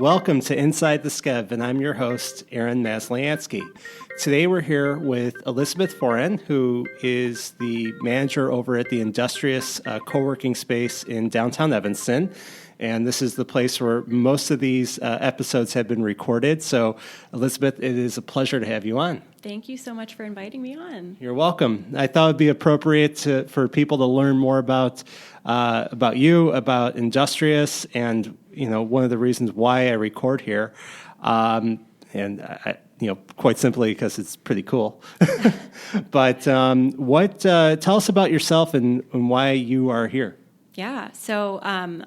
Welcome to Inside the Skev, and I'm your host, Aaron Masliansky. Today we're here with Elisabeth Foran, who is the manager over at the Industrious Coworking space in Downtown Evanston. And this is the place where most of these episodes have been recorded. So, Elisabeth, it is a pleasure to have you on. Thank you so much for inviting me on. You're welcome. I thought it would be appropriate for people to learn more about you, about Industrious, and one of the reasons why I record here, quite simply because it's pretty cool. But tell us about yourself and why you are here. Yeah, so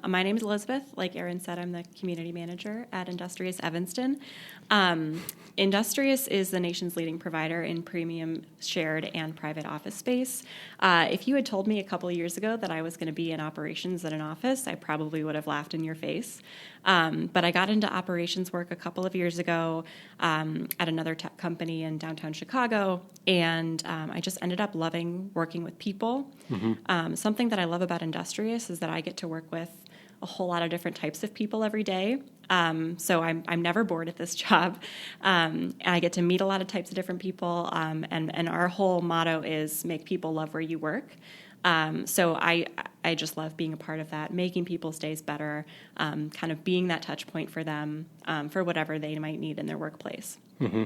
my name is Elisabeth. Like Aaron said, I'm the community manager at Industrious Evanston. Industrious is the nation's leading provider in premium shared and private office space. If you had told me a couple of years ago that I was going to be in operations at an office, I probably would have laughed in your face. But I got into operations work a couple of years ago at another tech company in downtown Chicago, and I just ended up loving working with people. Mm-hmm. Something that I love about Industrious is that I get to work with a whole lot of different types of people every day. So I'm never bored at this job. I get to meet a lot of types of different people, and our whole motto is make people love where you work. So I just love being a part of that, making people's days better, kind of being that touch point for them for whatever they might need in their workplace. Mm-hmm.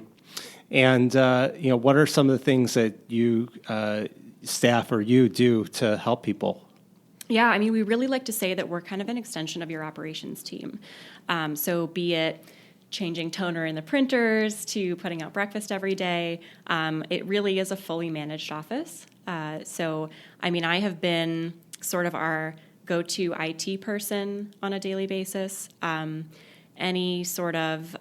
And what are some of the things that you staff or you do to help people? Yeah, I mean, we really like to say that we're kind of an extension of your operations team. So be it changing toner in the printers to putting out breakfast every day, it really is a fully managed office. So, I mean, I have been sort of our go-to IT person on a daily basis. Any sort of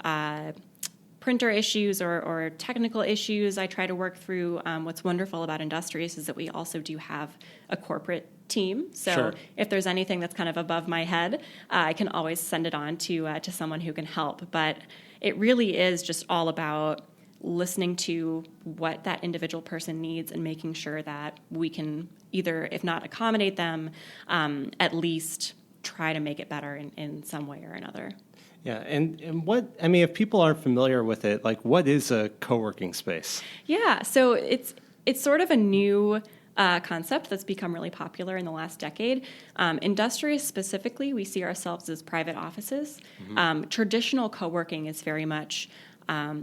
printer issues or technical issues I try to work through. What's wonderful about Industrious is that we also do have a corporate team. So Sure. If there's anything that's kind of above my head, I can always send it on to someone who can help. But it really is just all about listening to what that individual person needs and making sure that we can either, if not accommodate them, at least try to make it better in some way or another. Yeah, and if people aren't familiar with it, like what is a co-working space? Yeah, so it's sort of a new concept that's become really popular in the last decade. Industrious specifically, we see ourselves as private offices. Mm-hmm. Traditional co-working is very much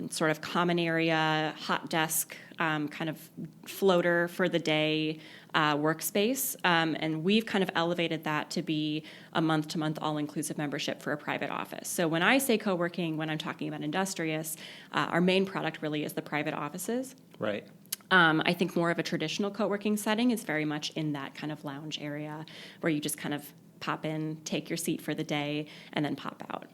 sort of common area, hot desk, kind of floater for the day workspace. And we've kind of elevated that to be a month-to-month all-inclusive membership for a private office. So when I say co-working, when I'm talking about Industrious, our main product really is the private offices. Right. I think more of a traditional co-working setting is very much in that kind of lounge area where you just kind of pop in, take your seat for the day, and then pop out.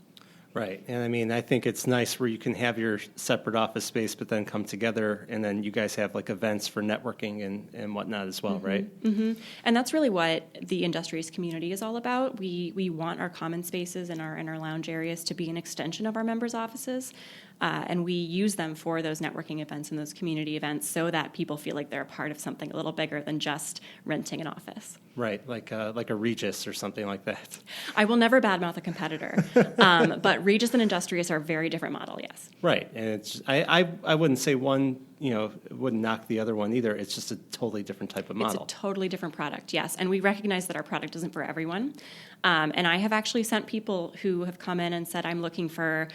Right. And I mean, I think it's nice where you can have your separate office space, but then come together, and then you guys have like events for networking and whatnot as well, mm-hmm. right? Mm-hmm. And that's really what the Industrious community is all about. We want our common spaces and our lounge areas to be an extension of our members' offices. And we use them for those networking events and those community events so that people feel like they're a part of something a little bigger than just renting an office. Right, like a Regis or something like that. I will never badmouth a competitor, but Regis and Industrious are a very different model, yes. Right, and it's I wouldn't say one, wouldn't knock the other one either. It's just a totally different type of model. It's a totally different product, yes. And we recognize that our product isn't for everyone. And I have actually sent people who have come in and said, I'm looking for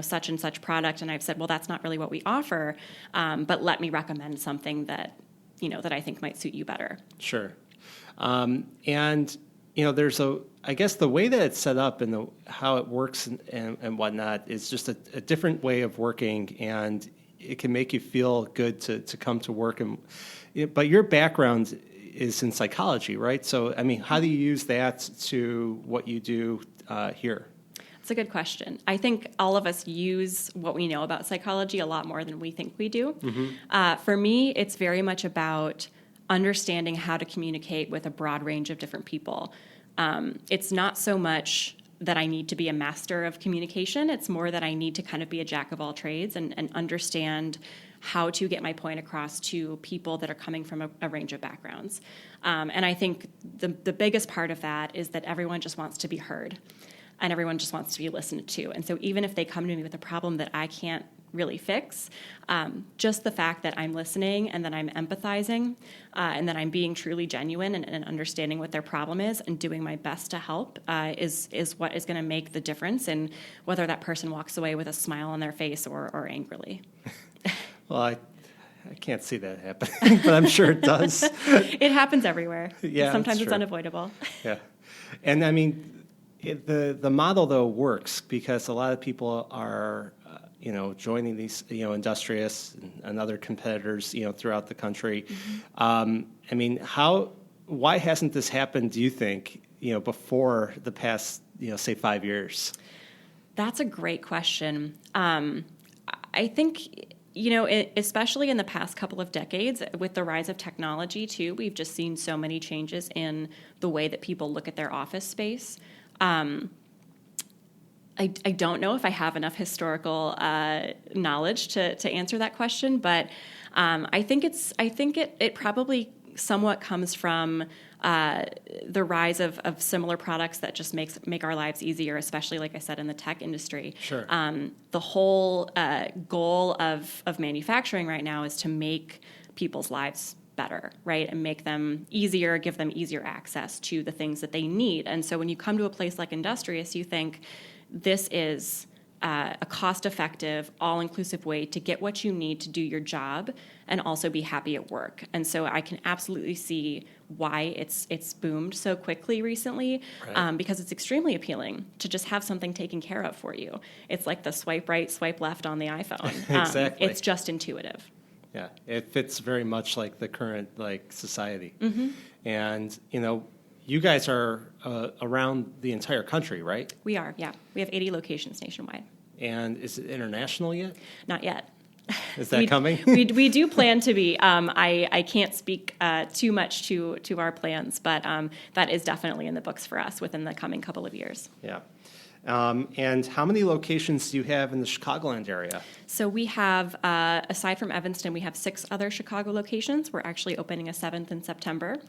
such and such product, and I've said, well, that's not really what we offer, but let me recommend something that I think might suit you better. Sure. There's I guess the way that it's set up and how it works and whatnot is just a different way of working, and it can make you feel good to come to work. But your background is in psychology, right? So, I mean, how do you use that to what you do here? It's a good question. I think all of us use what we know about psychology a lot more than we think we do. Mm-hmm. For me, it's very much about understanding how to communicate with a broad range of different people. It's not so much that I need to be a master of communication. It's more that I need to kind of be a jack of all trades and understand how to get my point across to people that are coming from a range of backgrounds. And I think the biggest part of that is that everyone just wants to be heard. and everyone just wants to be listened to. And so even if they come to me with a problem that I can't really fix, just the fact that I'm listening and that I'm empathizing and that I'm being truly genuine and understanding what their problem is and doing my best to help is what is going to make the difference in whether that person walks away with a smile on their face or angrily. Well, I can't see that happening, but I'm sure it does. It happens everywhere. Yeah, sometimes it's it's true. unavoidable. Yeah. And I mean, the model, though, works because a lot of people are, joining these, Industrious and other competitors, throughout the country. Mm-hmm. I mean, why hasn't this happened, do you think, before the past, say 5 years? That's a great question. I think, especially in the past couple of decades, with the rise of technology, too, we've just seen so many changes in the way that people look at their office space. I don't know if I have enough historical knowledge to answer that question, but I think it probably somewhat comes from the rise of similar products that just make our lives easier, especially, like I said, in the tech industry. Sure. The whole goal of manufacturing right now is to make people's lives better, right? And make them easier, give them easier access to the things that they need. And so when you come to a place like Industrious, you think this is a cost-effective, all-inclusive way to get what you need to do your job and also be happy at work. And so I can absolutely see why it's boomed so quickly recently, right. Because it's extremely appealing to just have something taken care of for you. It's like the swipe right, swipe left on the iPhone. Exactly. It's just intuitive. Yeah, it fits very much like the current society. Mm-hmm. And, you guys are around the entire country, right? We are, yeah. We have 80 locations nationwide. And is it international yet? Not yet. Is that coming? we do plan to be. I can't speak too much to our plans, but that is definitely in the books for us within the coming couple of years. Yeah. And how many locations do you have in the Chicagoland area? So we have, aside from Evanston, we have 6 other Chicago locations. We're actually opening a 7th in September.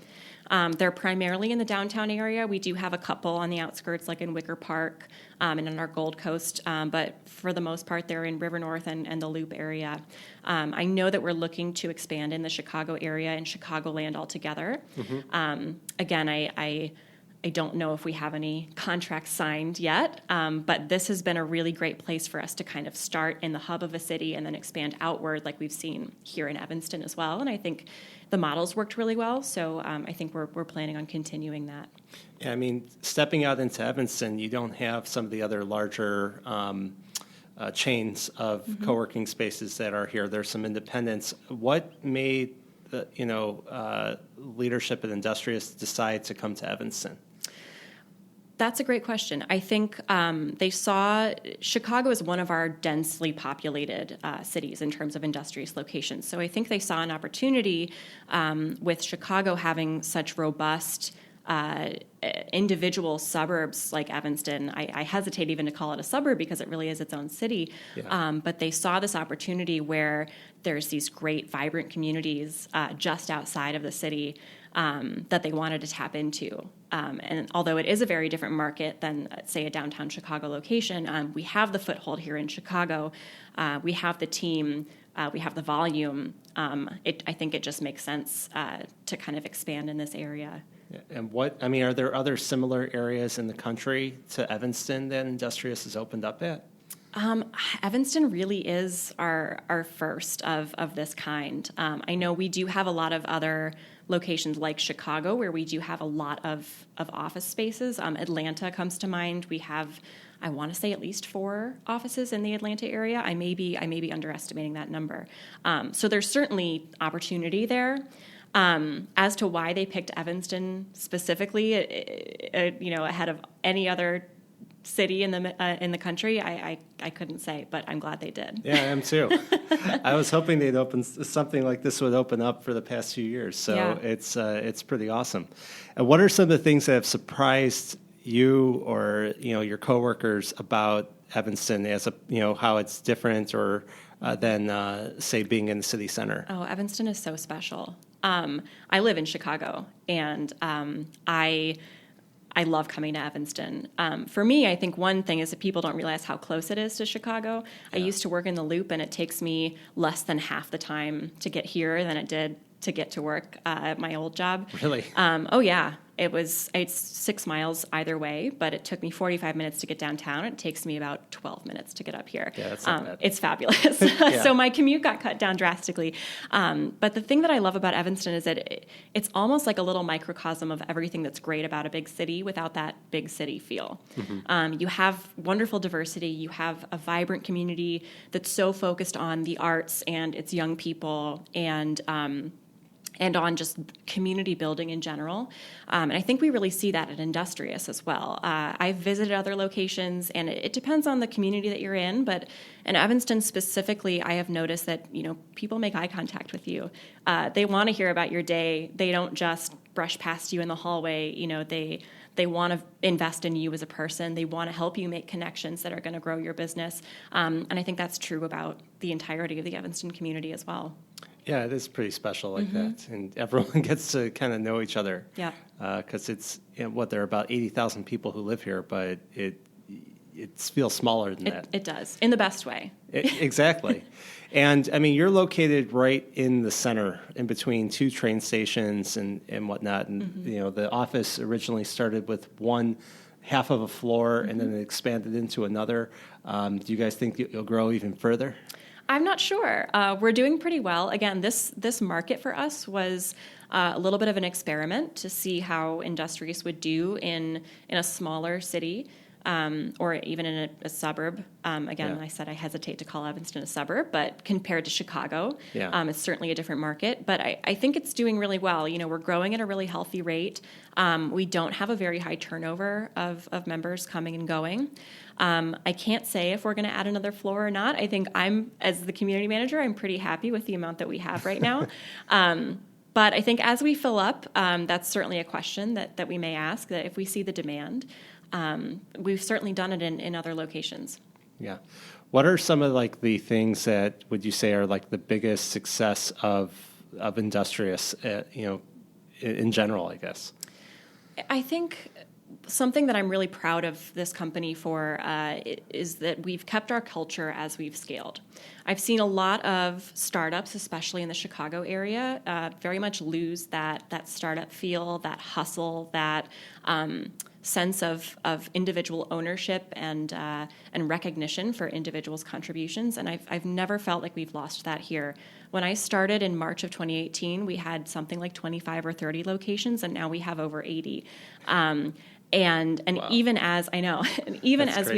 They're primarily in the downtown area. We do have a couple on the outskirts, like in Wicker Park and in our Gold Coast, but for the most part, they're in River North and the Loop area. I know that we're looking to expand in the Chicago area and Chicagoland altogether. Mm-hmm. Again, I don't know if we have any contracts signed yet, but this has been a really great place for us to kind of start in the hub of a city and then expand outward like we've seen here in Evanston as well. And I think the model's worked really well, so I think we're planning on continuing that. Yeah, I mean, stepping out into Evanston, you don't have some of the other larger chains of mm-hmm. co-working spaces that are here. There's some independents. What made the leadership at Industrious decide to come to Evanston? That's a great question. I think they saw Chicago as one of our densely populated cities in terms of Industrious locations. So I think they saw an opportunity with Chicago having such robust individual suburbs like Evanston. I hesitate even to call it a suburb because it really is its own city. Yeah. But they saw this opportunity where there's these great, vibrant communities just outside of the city that they wanted to tap into. And although it is a very different market than, say, a downtown Chicago location, we have the foothold here in Chicago. We have the team. We have the volume. I think it just makes sense to kind of expand in this area. Yeah. And are there other similar areas in the country to Evanston that Industrious has opened up at? Evanston really is our first of this kind. I know we do have a lot of other locations like Chicago where we do have a lot of office spaces. Atlanta comes to mind. We have, I want to say, at least 4 offices in the Atlanta area. I may be underestimating that number. So there's certainly opportunity there. As to why they picked Evanston specifically, ahead of any other city in the country, I couldn't say, but I'm glad they did. Yeah, I am too. I was hoping they'd open something like this would open up for the past few years. So yeah. It's pretty awesome. And what are some of the things that have surprised you or your coworkers about Evanston as how it's different or than say being in the city center? Oh, Evanston is so special. I live in Chicago, and I I love coming to Evanston. For me, I think one thing is that people don't realize how close it is to Chicago. I used to work in the Loop, and it takes me less than half the time to get here than it did to get to work at my old job. Really? Oh, yeah. It's 6 miles either way, but it took me 45 minutes to get downtown. It takes me about 12 minutes to get up here. Yeah, that's not bad. It's fabulous. So my commute got cut down drastically. But the thing that I love about Evanston is that it's almost like a little microcosm of everything that's great about a big city without that big city feel. You have wonderful diversity. You have a vibrant community that's so focused on the arts and its young people and on just community building in general. And I think we really see that at Industrious as well. I've visited other locations, and it depends on the community that you're in, but in Evanston specifically, I have noticed that, people make eye contact with you. They want to hear about your day. They don't just brush past you in the hallway. They want to invest in you as a person. They want to help you make connections that are going to grow your business. And I think that's true about the entirety of the Evanston community as well. Yeah, it is pretty special like that, and everyone gets to kind of know each other. Yeah, because it's there are about 80,000 people who live here, but it feels smaller than that. It does, in the best way. Exactly, and I mean you're located right in the center, in between two train stations and whatnot. And the office originally started with one half of a floor, and then it expanded into another. Do you guys think you'll grow even further? I'm not sure. We're doing pretty well. Again, this market for us was a little bit of an experiment to see how Industrious would do in a smaller city or even in a suburb. I said I hesitate to call Evanston a suburb, but compared to Chicago, it's certainly a different market. But I think it's doing really well. We're growing at a really healthy rate. We don't have a very high turnover of members coming and going. I can't say if we're going to add another floor or not. I think as the community manager, I'm pretty happy with the amount that we have right now. But I think as we fill up, that's certainly a question that we may ask, that if we see the demand. We've certainly done it in other locations. Yeah. What are some of the things that would you say are the biggest success of Industrious, in general, I guess? I think something that I'm really proud of this company for is that we've kept our culture as we've scaled. I've seen a lot of startups, especially in the Chicago area, very much lose that startup feel, that hustle, that sense of individual ownership and recognition for individuals' contributions. And I've never felt like we've lost that here. When I started in March of 2018, we had something like 25 or 30 locations, and now we have over 80. And wow. Even as I know, even as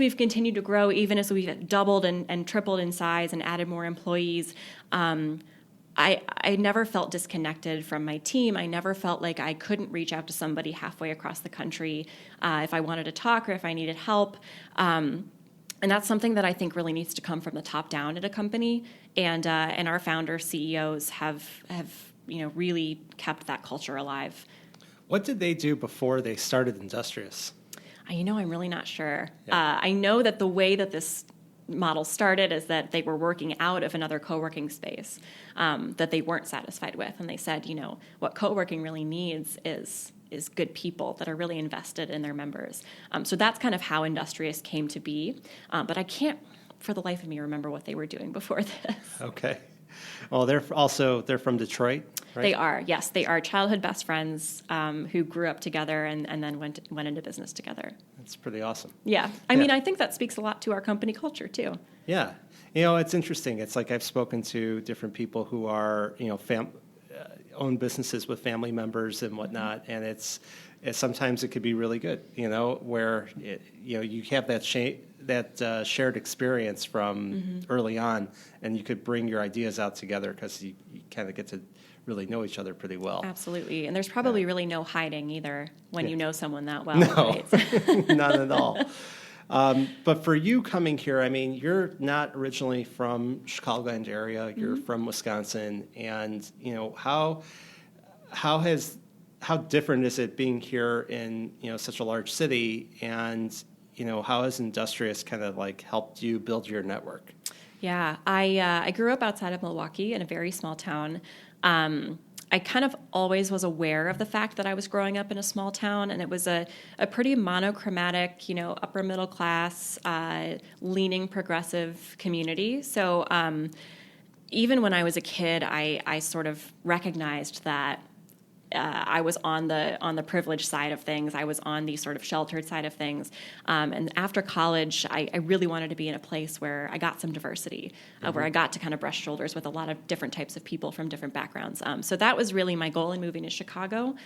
we've continued to grow, even as we've doubled and tripled in size and added more employees, I never felt disconnected from my team. I never felt like I couldn't reach out to somebody halfway across the country if I wanted to talk or if I needed help. And that's something that I think really needs to come from the top down at a company. And our founder CEOs have really kept that culture alive. What did they do before they started Industrious? I'm really not sure. Yeah. I know that the way that this model started is that they were working out of another co-working space that they weren't satisfied with. And they said, what co-working really needs is good people that are really invested in their members. So that's kind of how Industrious came to be. But I can't, for the life of me, remember what they were doing before this. Okay. Well, they're from Detroit, right? They are, yes. They are childhood best friends who grew up together and then went into business together. That's pretty awesome. Yeah. I mean, I think that speaks a lot to our company culture, too. Yeah. It's interesting. It's like I've spoken to different people who are, own businesses with family members and whatnot, and it's sometimes it could be really good, where you have that shared experience from early on, and you could bring your ideas out together because you kind of get to really know each other pretty well. Absolutely, and there's probably really no hiding either when you know someone that well. No, right? not at all. But for you coming here, I mean, you're not originally from Chicagoland area. You're from Wisconsin, and how different is it being here in such a large city, and how has Industrious kind of helped you build your network? Yeah, I grew up outside of Milwaukee in a very small town. I kind of always was aware of the fact that I was growing up in a small town, and it was a pretty monochromatic, upper middle class, leaning progressive community. So even when I was a kid, I sort of recognized that I was on the privileged side of things. I was on the sort of sheltered side of things. And after college, I really wanted to be in a place where I got some diversity, where I got to kind of brush shoulders with a lot of different types of people from different backgrounds. So that was really my goal in moving to Chicago,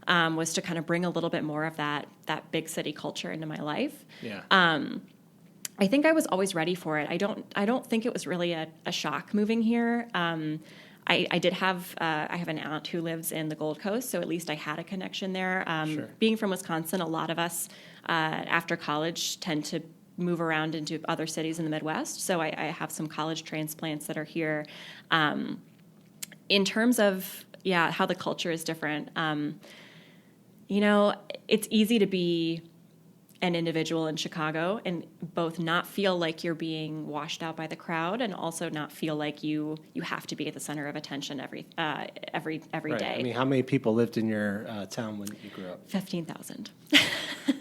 was to kind of bring a little bit more of that big city culture into my life. Yeah. I think I was always ready for it. I don't think it was really a shock moving here. I did have I have an aunt who lives in the Gold Coast, so at least I had a connection there. Sure. Being from Wisconsin, a lot of us after college tend to move around into other cities in the Midwest. So I have some college transplants that are here. In terms of how the culture is different, it's easy to be an individual in Chicago and both not feel like you're being washed out by the crowd and also not feel like you have to be at the center of attention every day. I mean, how many people lived in your town when you grew up? 15,000.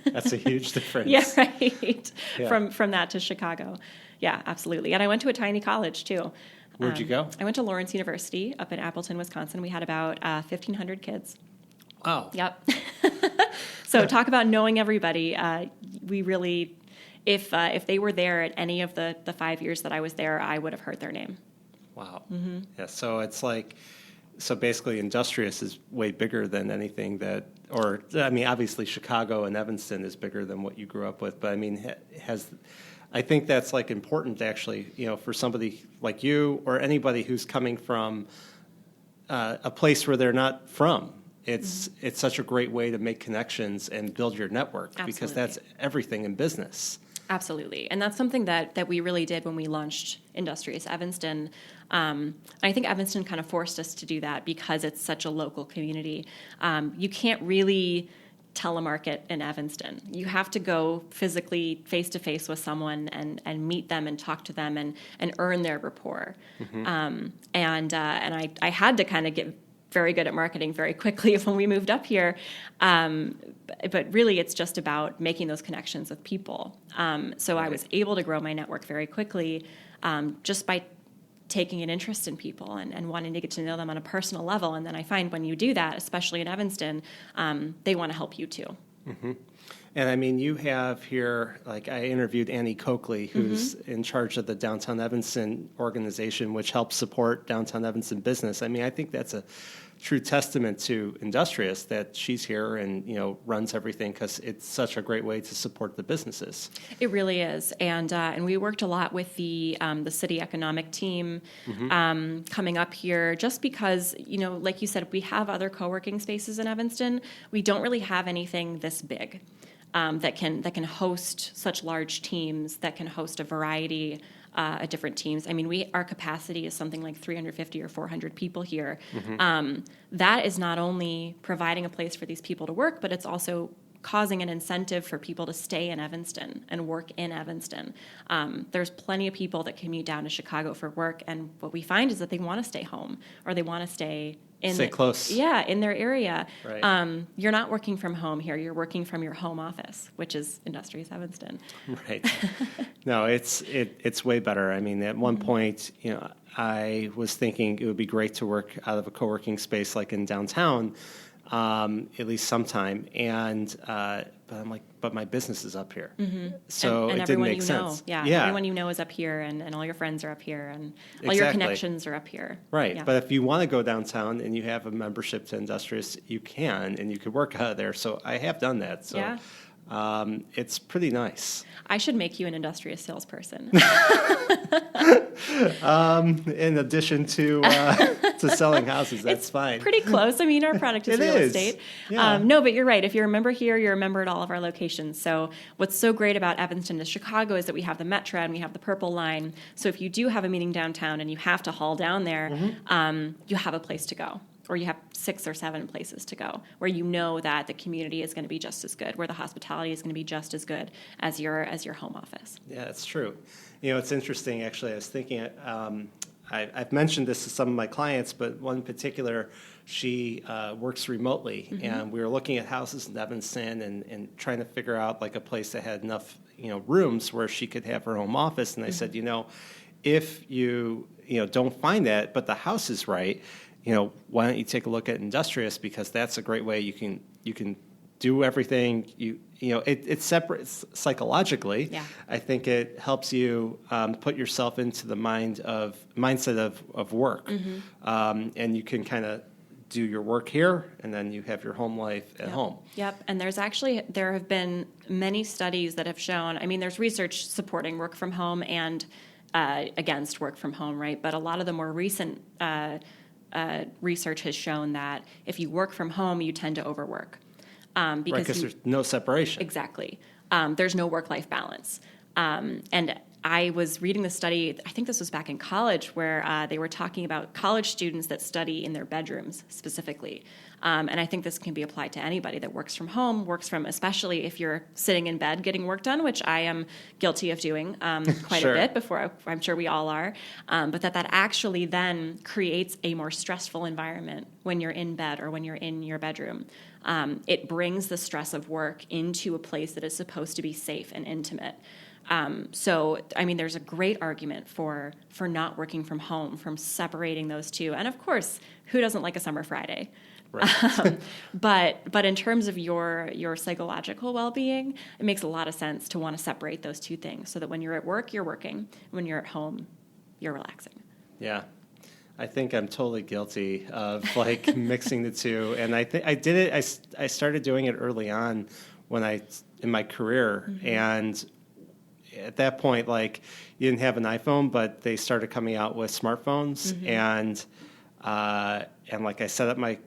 That's a huge difference. Yeah, right. Yeah. From that to Chicago. Yeah, absolutely. And I went to a tiny college too. Where'd you go? I went to Lawrence University up in Appleton, Wisconsin. We had about 1,500 kids. Wow. Yep. So talk about knowing everybody. We really, if they were there at any of the 5 years that I was there, I would have heard their name. Wow. Mm-hmm. Yeah. So it's like, basically Industrious is way bigger than anything obviously Chicago and Evanston is bigger than what you grew up with, but I mean, I think that's like important actually, for somebody like you or anybody who's coming from a place where they're not from. It's such a great way to make connections and build your network. Absolutely. Because that's everything in business. Absolutely. And that's something that we really did when we launched Industrious Evanston. I think Evanston kind of forced us to do that because it's such a local community. You can't really telemarket in Evanston. You have to go physically face-to-face with someone and meet them and talk to them and earn their rapport. Mm-hmm. And I had to kind of get very good at marketing very quickly when we moved up here. But really, it's just about making those connections with people. So right. I was able to grow my network very quickly just by taking an interest in people and wanting to get to know them on a personal level. And then I find when you do that, especially in Evanston, they want to help you too. Mm-hmm. And I mean, you have here, like I interviewed Annie Coakley, who's in charge of the Downtown Evanston organization, which helps support Downtown Evanston business. I mean, I think that's a true testament to Industrious that she's here and, runs everything because it's such a great way to support the businesses. It really is. And we worked a lot with the city economic team coming up here just because, like you said, we have other co-working spaces in Evanston. We don't really have anything this big. That can host such large teams, that can host a variety of different teams. I mean, our capacity is something like 350 or 400 people here. Mm-hmm. That is not only providing a place for these people to work, but it's also causing an incentive for people to stay in Evanston and work in Evanston. There's plenty of people that commute down to Chicago for work, and what we find is that they want to stay home or they want to stay close. Yeah, in their area. Right. You're not working from home here. You're working from your home office, which is Industrious Evanston. Right. No, it's way better. I mean, at one point, I was thinking it would be great to work out of a co-working space like in downtown, at least sometime. And but I'm like, but my business is up here, so and it didn't make sense. Yeah, everyone you know is up here, and all your friends are up here, and all your connections are up here. Right, yeah. But if you want to go downtown and you have a membership to Industrious, you can, and you could work out of there. So I have done that. So. Yeah. It's pretty nice. I should make you an Industrious salesperson. In addition to selling houses, that's fine. Pretty close. I mean, our product is real estate. Yeah. No, but you're right. If you're a member here, you're a member at all of our locations. So what's so great about Evanston to Chicago is that we have the Metra and we have the Purple Line. So if you do have a meeting downtown and you have to haul down there, you have a place to go. Or you have 6 or 7 places to go where you know that the community is going to be just as good, where the hospitality is going to be just as good as your home office. Yeah, that's true. It's interesting, actually. I was thinking, I've mentioned this to some of my clients, but one in particular, she works remotely, and we were looking at houses in Evanston and trying to figure out like a place that had enough, rooms where she could have her home office. And I said, if you don't find that, but the house is right, why don't you take a look at Industrious, because that's a great way you can do everything. It's separate psychologically. Yeah. I think it helps you put yourself into the mindset of work, and you can kind of do your work here, and then you have your home life at home. Yep, and there have been many studies that have shown, there's research supporting work from home and against work from home, right? But a lot of the more recent research has shown that if you work from home, you tend to overwork. Because there's no separation. Exactly. There's no work-life balance. And I was reading the study, I think this was back in college, where they were talking about college students that study in their bedrooms specifically. And I think this can be applied to anybody that works from home, especially if you're sitting in bed getting work done, which I am guilty of doing quite Sure. a bit I'm sure we all are. But that actually then creates a more stressful environment when you're in bed or when you're in your bedroom. It brings the stress of work into a place that is supposed to be safe and intimate. There's a great argument for not working from home, from separating those two. And of course, who doesn't like a summer Friday? Right. But in terms of your psychological well-being, it makes a lot of sense to want to separate those two things so that when you're at work, you're working. When you're at home, you're relaxing. Yeah. I think I'm totally guilty of mixing the two. And I did it, I started doing it early on in my career. And at that point, you didn't have an iPhone, but they started coming out with smartphones. And I set up my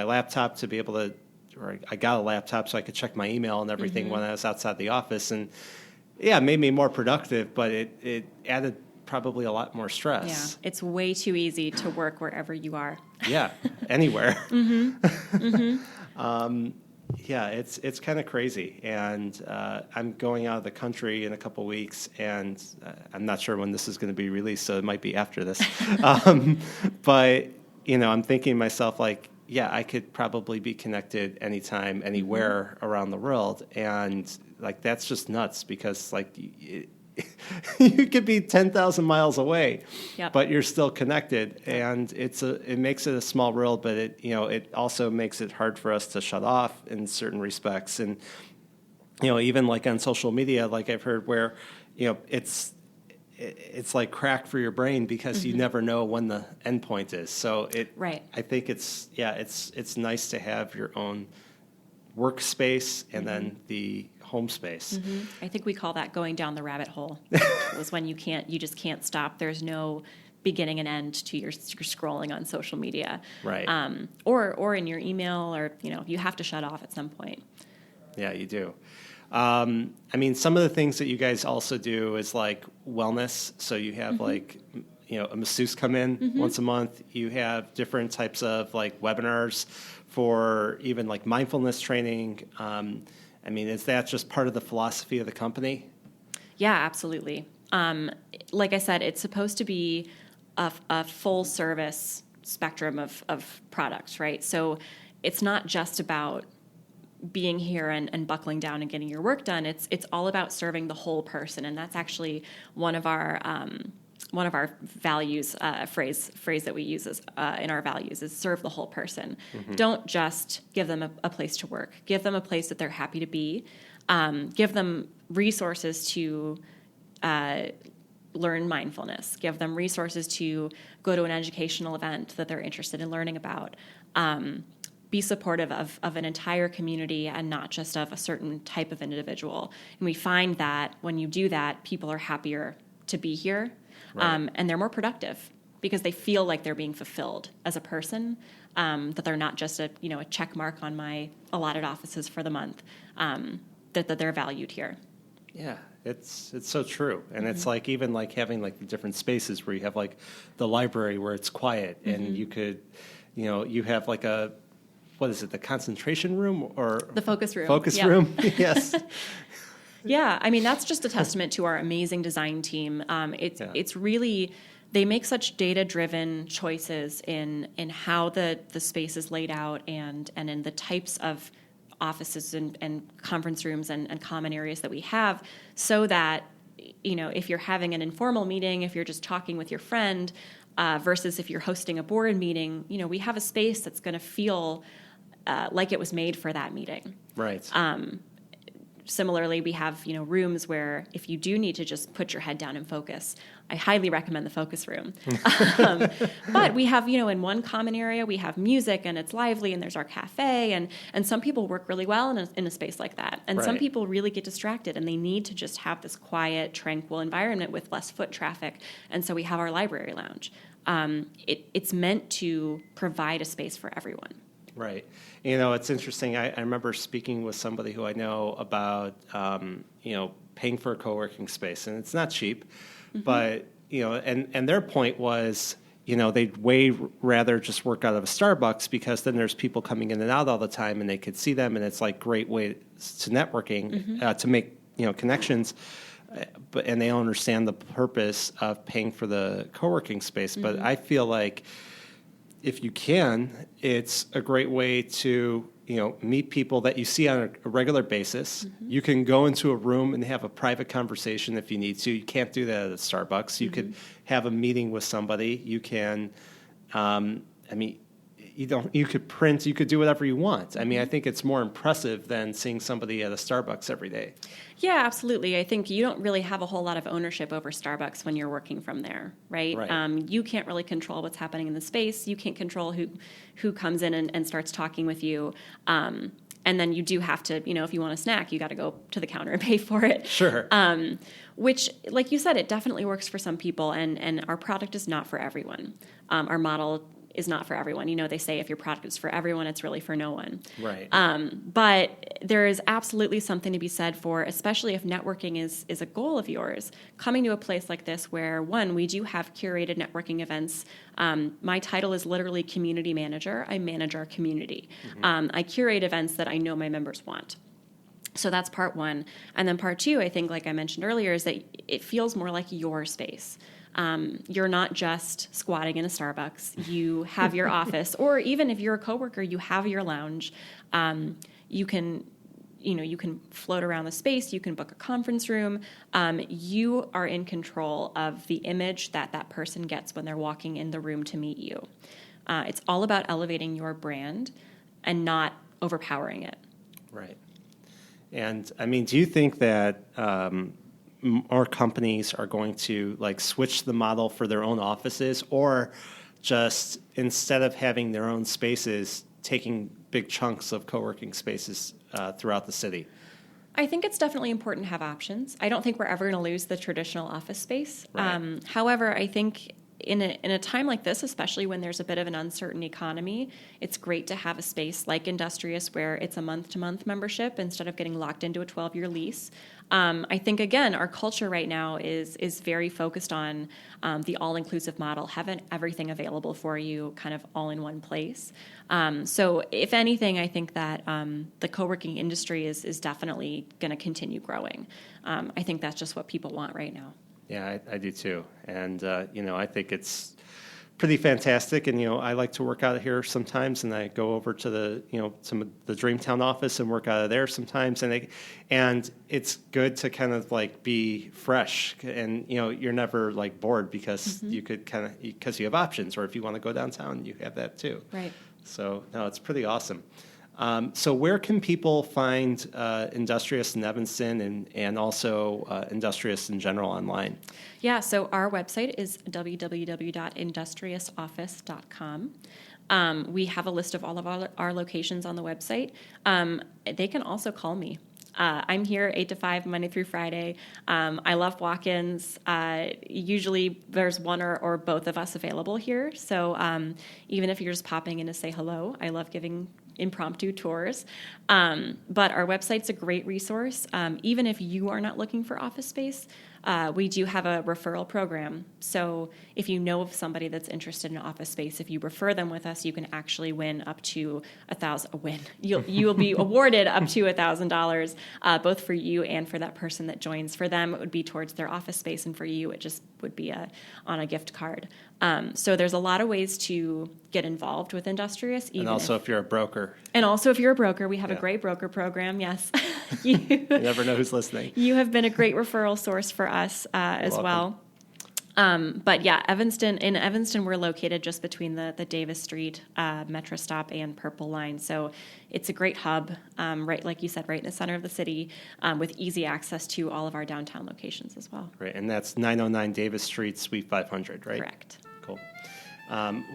laptop to be able to, or I got a laptop so I could check my email and everything when I was outside the office. And yeah, it made me more productive, but it added probably a lot more stress. Yeah, it's way too easy to work wherever you are. Yeah, anywhere. Yeah, it's kind of crazy. And I'm going out of the country in a couple weeks, and I'm not sure when this is going to be released, so it might be after this. But, I'm thinking to myself, I could probably be connected anytime, anywhere around the world. And, that's just nuts because, you could be 10,000 miles away, but you're still connected, and it makes it a small world, but it also makes it hard for us to shut off in certain respects. And even on social media, I've heard where it's like crack for your brain because you never know when the end point is. So I think it's nice to have your own workspace and then the home space. I think we call that going down the rabbit hole. Was when you just can't stop. There's no beginning and end to your scrolling on social media, right? Or in your email, or you have to shut off at some point. Yeah, you do. Some of the things that you guys also do is wellness. So you have a masseuse come in once a month. You have different types of webinars for even mindfulness training. Is that just part of the philosophy of the company? Yeah, absolutely. Like I said, it's supposed to be a full service spectrum of products, right? So it's not just about being here and buckling down and getting your work done. It's all about serving the whole person, and that's actually one of our values phrase that we use in our values is serve the whole person. Don't just give them a place to work. Give them a place that they're happy to be. Give them resources to learn mindfulness. Give them resources to go to an educational event that they're interested in learning about. Be supportive of an entire community and not just of a certain type of individual. And we find that when you do that, people are happier to be here. Right. And they're more productive because they feel like they're being fulfilled as a person, that they're not just a check mark on my allotted offices for the month, that they're valued here. Yeah, it's so true. And it's even having the different spaces where you have the library where it's quiet and you could, you have what is it, the concentration room or the focus room? Focus room, yes. Yeah, that's just a testament to our amazing design team. It's really they make such data-driven choices in how the space is laid out and in the types of offices and conference rooms and common areas that we have, so that, if you're having an informal meeting, if you're just talking with your friend, versus if you're hosting a board meeting, we have a space that's going to feel like it was made for that meeting. Right. Similarly, we have, rooms where if you do need to just put your head down and focus, I highly recommend the focus room. But we have, in one common area, we have music and it's lively and there's our cafe, and some people work really well in a space like that. And some people really get distracted and they need to just have this quiet, tranquil environment with less foot traffic. And so we have our library lounge. It's meant to provide a space for everyone. Right. It's interesting. I remember speaking with somebody who I know about, paying for a co-working space, and it's not cheap, but, and their point was, they'd way rather just work out of a Starbucks, because then there's people coming in and out all the time and they could see them, and it's like great way to networking, to make, connections. And they don't understand the purpose of paying for the co-working space. But I feel like, if you can, it's a great way to, meet people that you see on a regular basis. You can go into a room and have a private conversation if you need to. You can't do that at a Starbucks. You could have a meeting with somebody. You can, you could print, you could do whatever you want. I think it's more impressive than seeing somebody at a Starbucks every day. Yeah, absolutely. I think you don't really have a whole lot of ownership over Starbucks when you're working from there, right? You can't really control what's happening in the space. You can't control who comes in and starts talking with you. And then you do have to, if you want a snack, you got to go to the counter and pay for it. Sure. Which, like you said, it definitely works for some people, and our product is not for everyone. Our model is not for everyone. They say if your product is for everyone, it's really for no one. Right. But there is absolutely something to be said for, especially if networking is a goal of yours, coming to a place like this where, one, we do have curated networking events. My title is literally community manager. I manage our community. I curate events that I know my members want. So that's part one. And then part two, I think, like I mentioned earlier, is that it feels more like your space. You're not just squatting in a Starbucks. You have your office, or even if you're a coworker, you have your lounge. You can float around the space. You can book a conference room. You are in control of the image that person gets when they're walking in the room to meet you. It's all about elevating your brand and not overpowering it. Right. And do you think that more companies are going to switch the model for their own offices, or just instead of having their own spaces, taking big chunks of co-working spaces throughout the city? I think it's definitely important to have options. I don't think we're ever going to lose the traditional office space. Right. However, I think in a time like this, especially when there's a bit of an uncertain economy, it's great to have a space like Industrious where it's a month-to-month membership instead of getting locked into a 12-year lease. I think, again, our culture right now is very focused on the all-inclusive model, having everything available for you kind of all in one place. So if anything, I think that the co-working industry is definitely going to continue growing. I think that's just what people want right now. Yeah, I do too. And, I think it's pretty fantastic. And, I like to work out of here sometimes, and I go over to the Dreamtown office and work out of there sometimes. And it's good to kind of be fresh, and, you're never bored because you could because you have options, or if you want to go downtown, you have that too. Right. So, no, it's pretty awesome. So where can people find Industrious in Evanston and also Industrious in general online? Yeah, so our website is www.industriousoffice.com. We have a list of all of our locations on the website. They can also call me. I'm here 8 to 5, Monday through Friday. I love walk-ins. Usually there's one or both of us available here. So even if you're just popping in to say hello, I love giving impromptu tours. But our website's a great resource. Even if you are not looking for office space, We do have a referral program. So if you know of somebody that's interested in office space, if you refer them with us, you can actually win up to You will be awarded up to $1,000, both for you and for that person that joins. For them, it would be towards their office space, and for you, it just would be on a gift card. So there's a lot of ways to get involved with Industrious. And also if you're a broker. And also if you're a broker, we have a great broker program, yes. You never know who's listening. You have been a great referral source for us as well. But yeah, in Evanston, we're located just between the Davis Street Metro Stop and Purple Line. So it's a great hub, right, like you said, right in the center of the city, with easy access to all of our downtown locations as well. Right, and that's 909 Davis Street, Suite 500, right? Correct. Cool.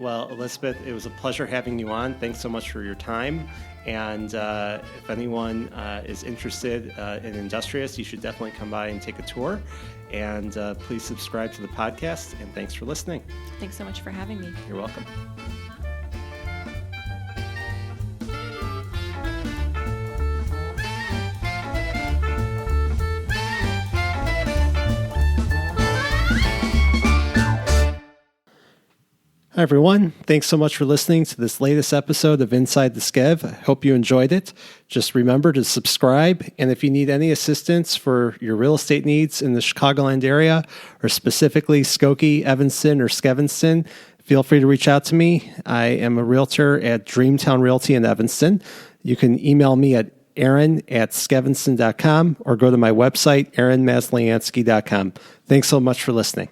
Well, Elisabeth, it was a pleasure having you on. Thanks so much for your time. And if anyone is interested in Industrious, you should definitely come by and take a tour. And please subscribe to the podcast. And thanks for listening. Thanks so much for having me. You're welcome. Hi, everyone. Thanks so much for listening to this latest episode of Inside the Skev. I hope you enjoyed it. Just remember to subscribe. And if you need any assistance for your real estate needs in the Chicagoland area, or specifically Skokie, Evanston, or Skevinston, feel free to reach out to me. I am a realtor at Dreamtown Realty in Evanston. You can email me at aaron@skevinston.com or go to my website, aaronmaslyansky.com. Thanks so much for listening.